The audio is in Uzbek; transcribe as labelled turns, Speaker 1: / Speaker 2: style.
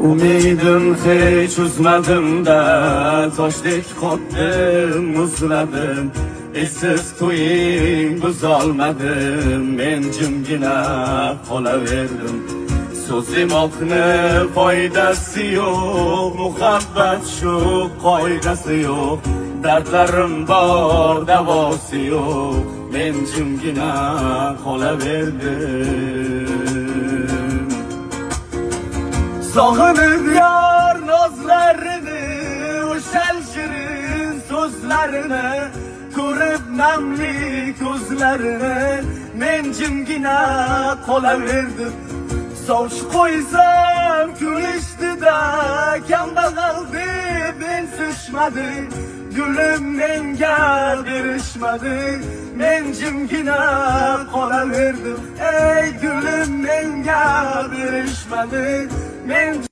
Speaker 1: Umidim hiç uzmadım da toshdek qotdim, muzladim. Esiz to'ying buzolmadim, men jimgina qolaverdim. So'zlimoqni foydasi yo'q, muhabbat shu qoidasi yo'q. Dardlarim bor, davosi yo'q, men jimgina qolaverdim. Sog'inib yor nozlarini, o'shal shirin so'zlarini, ko'rib namli ko'zlarini, men jimgina qolaverdim. Soch qo'ysam kulishdi-da, kambag'al deb mensishmadi. Gulim menga berishmadi, men jimgina qolaverdim. Ey gulim menga berishmadi, men